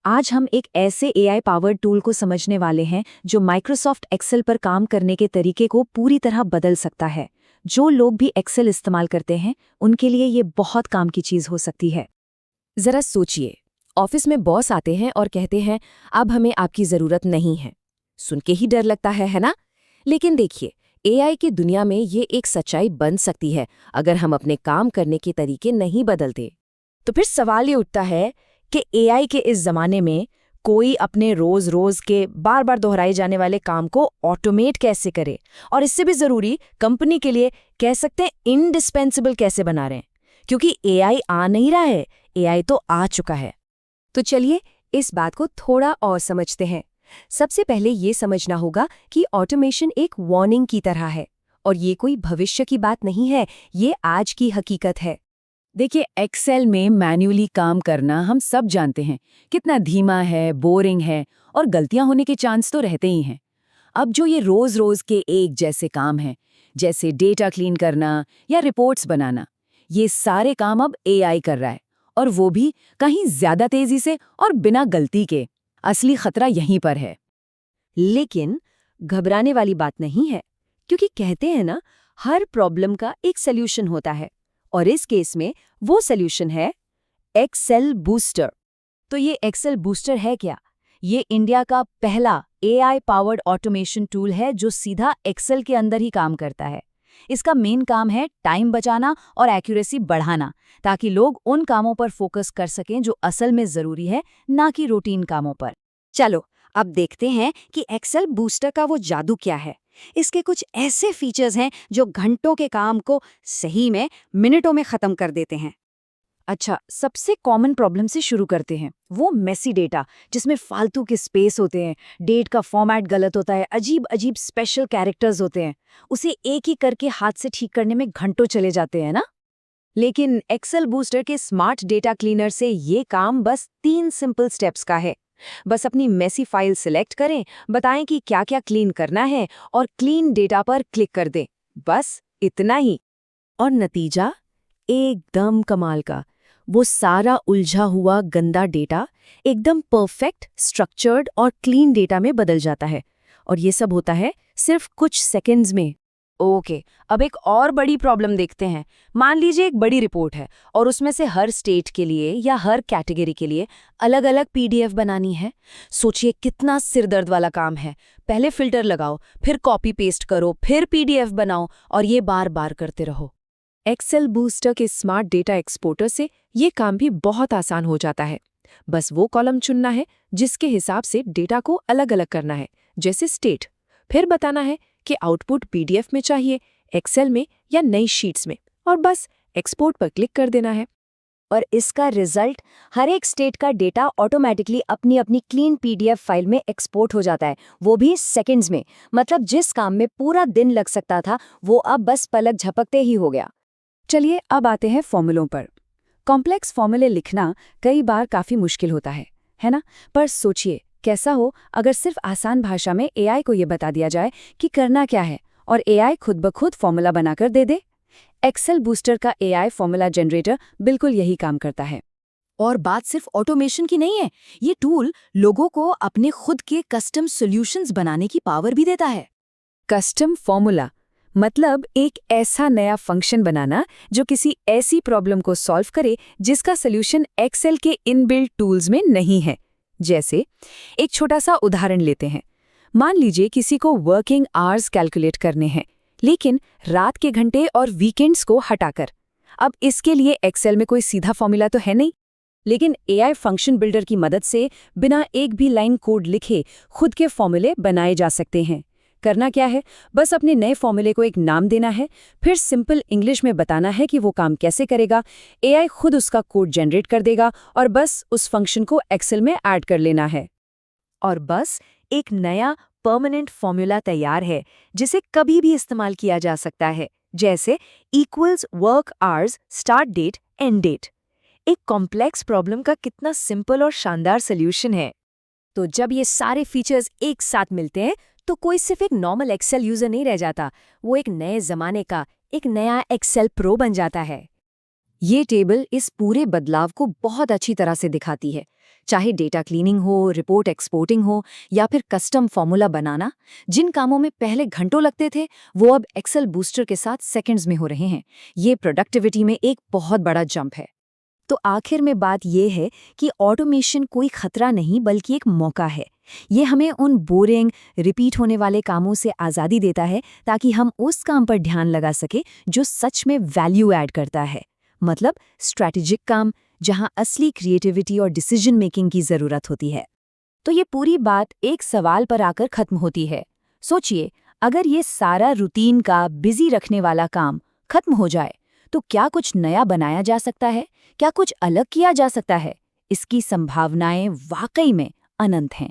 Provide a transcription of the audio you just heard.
आज हम एक ऐसे एआई पावर्ड टूल को समझने वाले हैं जो माइक्रोसॉफ्ट एक्सेल पर काम करने के तरीके को पूरी तरह बदल सकता है। जो लोग भी एक्सेल इस्तेमाल करते हैं उनके लिए ये बहुत काम की चीज हो सकती है। जरा सोचिए, ऑफिस में बॉस आते हैं और कहते हैं अब हमें आपकी जरूरत नहीं है। सुन के ही डर लगता है ना? लेकिन देखिए, एआई की दुनिया में ये एक सच्चाई बन सकती है अगर हम अपने काम करने के तरीके नहीं बदलते। तो फिर सवाल ये उठता है कि एआई के इस जमाने में कोई अपने रोज रोज के बार बार दोहराए जाने वाले काम को ऑटोमेट कैसे करे, और इससे भी जरूरी कंपनी के लिए कह सकते हैं इंडिस्पेंसिबल कैसे बना रहे हैं। क्योंकि एआई आ नहीं रहा है, एआई तो आ चुका है। तो चलिए इस बात को थोड़ा और समझते हैं। सबसे पहले ये समझना होगा कि ऑटोमेशन एक वार्निंग की तरह है, और ये कोई भविष्य की बात नहीं है, ये आज की हकीकत है। देखिए, एक्सेल में मैन्युअली काम करना हम सब जानते हैं कितना धीमा है, बोरिंग है और गलतियां होने के चांस तो रहते ही हैं। अब जो ये रोज रोज के एक जैसे काम हैं, जैसे डेटा क्लीन करना या रिपोर्ट्स बनाना, ये सारे काम अब एआई कर रहा है, और वो भी कहीं ज्यादा तेजी से और बिना गलती के। असली खतरा यहीं पर है। लेकिन घबराने वाली बात नहीं है, क्योंकि कहते हैं ना, हर प्रॉब्लम का एक सल्यूशन होता है, और इस केस में वो सल्यूशन है एक्सेल बूस्टर। तो ये एक्सेल बूस्टर है क्या? ये इंडिया का पहला एआई पावर्ड ऑटोमेशन टूल है जो सीधा एक्सेल के अंदर ही काम करता है। इसका मेन काम है टाइम बचाना और एक्यूरेसी बढ़ाना, ताकि लोग उन कामों पर फोकस कर सकें जो असल में जरूरी है, ना कि रूटीन कामों पर। चलो अब देखते हैं कि एक्सेल बूस्टर का वो जादू क्या है। इसके कुछ ऐसे फीचर्स हैं जो घंटों के काम को सही में मिनटों में खत्म कर देते हैं। अच्छा, सबसे कॉमन प्रॉब्लम से शुरू करते हैं। वो मेसी डेटा जिसमें फालतू के स्पेस होते हैं, डेट का फॉर्मेट गलत होता है, अजीब अजीब स्पेशल कैरेक्टर्स होते हैं। उसे एक ही करके हाथ से ठीक करने में घंटों चले जाते हैं ना। लेकिन एक्सेल बूस्टर के स्मार्ट डेटा क्लीनर से ये काम बस 3 सिंपल स्टेप्स का है। बस अपनी मेसी फाइल सिलेक्ट करें, बताएं कि क्या क्या क्लीन करना है और क्लीन डेटा पर क्लिक कर दें। बस इतना ही। और नतीजा एकदम कमाल का। वो सारा उलझा हुआ गंदा डेटा एकदम परफेक्ट, स्ट्रक्चर्ड और क्लीन डेटा में बदल जाता है। और ये सब होता है सिर्फ कुछ सेकंड्स में। ओके, अब एक और बड़ी प्रॉब्लम देखते हैं। मान लीजिए एक बड़ी रिपोर्ट है और उसमें से हर स्टेट के लिए या हर कैटेगरी के लिए अलग-अलग पीडीएफ बनानी है। सोचिए कितना सिरदर्द वाला काम है। पहले फिल्टर लगाओ, फिर कॉपी पेस्ट करो, फिर पीडीएफ बनाओ, और ये बार-बार करते रहो। एक्सेल बूस्टर के स्मार्ट डेटा एक्सपोर्टर से ये काम भी बहुत आसान हो जाता है। बस वो कॉलम चुनना है जिसके हिसाब से डेटा को अलग-अलग करना है, जैसे स्टेट। फिर बताना है कि आउटपुट पीडीएफ में चाहिए, एक्सेल में या नई शीट्स में, और बस एक्सपोर्ट पर क्लिक कर देना है। और इसका रिजल्ट, हर एक स्टेट का डेटा ऑटोमेटिकली अपनी अपनी क्लीन पीडीएफ फाइल में एक्सपोर्ट हो जाता है, वो भी सेकंड्स में। मतलब जिस काम में पूरा दिन लग सकता था, वो अब बस पलक झपकते ही हो गया। चलिए अब आते हैं फॉर्मूलों पर। कॉम्प्लेक्स फॉर्मूले लिखना कई बार काफी मुश्किल होता है ना? पर सोचिए कैसा हो अगर सिर्फ आसान भाषा में एआई को ये बता दिया जाए कि करना क्या है, और एआई खुद ब खुद फॉर्मूला बनाकर दे दे। एक्सेल बूस्टर का एआई फॉर्मूला जनरेटर बिल्कुल यही काम करता है। और बात सिर्फ ऑटोमेशन की नहीं है, ये टूल लोगों को अपने खुद के कस्टम सॉल्यूशंस बनाने की पावर भी देता है। कस्टम फॉर्मूला मतलब एक ऐसा नया फंक्शन बनाना जो किसी ऐसी प्रॉब्लम को सॉल्व करे जिसका सॉल्यूशन एक्सेल के इनबिल्ट टूल्स में नहीं है। जैसे एक छोटा सा उदाहरण लेते हैं। मान लीजिए किसी को वर्किंग आवर्स कैलकुलेट करने हैं, लेकिन रात के घंटे और वीकेंड्स को हटाकर। अब इसके लिए एक्सेल में कोई सीधा फॉर्मूला तो है नहीं, लेकिन एआई फंक्शन बिल्डर की मदद से बिना एक भी लाइन कोड लिखे खुद के फॉर्मूले बनाए जा सकते हैं। करना क्या है, बस अपने नए फॉर्मूले को एक नाम देना है, फिर सिंपल इंग्लिश में बताना है कि वो काम कैसे करेगा। एआई खुद उसका कोड जनरेट कर देगा, और बस उस फंक्शन को एक्सेल में ऐड कर लेना है। और बस एक नया परमानेंट फॉर्मूला तैयार है जिसे कभी भी इस्तेमाल किया जा सकता है, जैसे equals work hours start date end date. एक कॉम्प्लेक्स प्रॉब्लम का कितना सिंपल और शानदार सॉल्यूशन है। तो जब ये सारे फीचर्स एक साथ मिलते हैं तो कोई सिर्फ एक नॉर्मल एक्सेल यूजर नहीं रह जाता, वो एक नए जमाने का एक नया एक्सेल प्रो बन जाता है। ये टेबल इस पूरे बदलाव को बहुत अच्छी तरह से दिखाती है। चाहे डेटा क्लीनिंग हो, रिपोर्ट एक्सपोर्टिंग हो या फिर कस्टम फॉर्मूला बनाना, जिन कामों में पहले घंटों लगते थे वो अब एक्सेल बूस्टर के साथ सेकंड्स में हो रहे हैं। ये प्रोडक्टिविटी में एक बहुत बड़ा जंप है। तो आखिर में बात यह है कि ऑटोमेशन कोई खतरा नहीं बल्कि एक मौका है। ये हमें उन बोरिंग, रिपीट होने वाले कामों से आज़ादी देता है ताकि हम उस काम पर ध्यान लगा सके जो सच में वैल्यू ऐड करता है। मतलब स्ट्रैटेजिक काम, जहां असली क्रिएटिविटी और डिसीजन मेकिंग की ज़रूरत होती है। तो ये पूरी बात एक सवाल पर आकर खत्म होती है। सोचिए, अगर ये सारा रूटीन का बिजी रखने वाला काम खत्म हो जाए तो क्या कुछ नया बनाया जा सकता है? क्या कुछ अलग किया जा सकता है? इसकी संभावनाएं वाकई में अनंत हैं।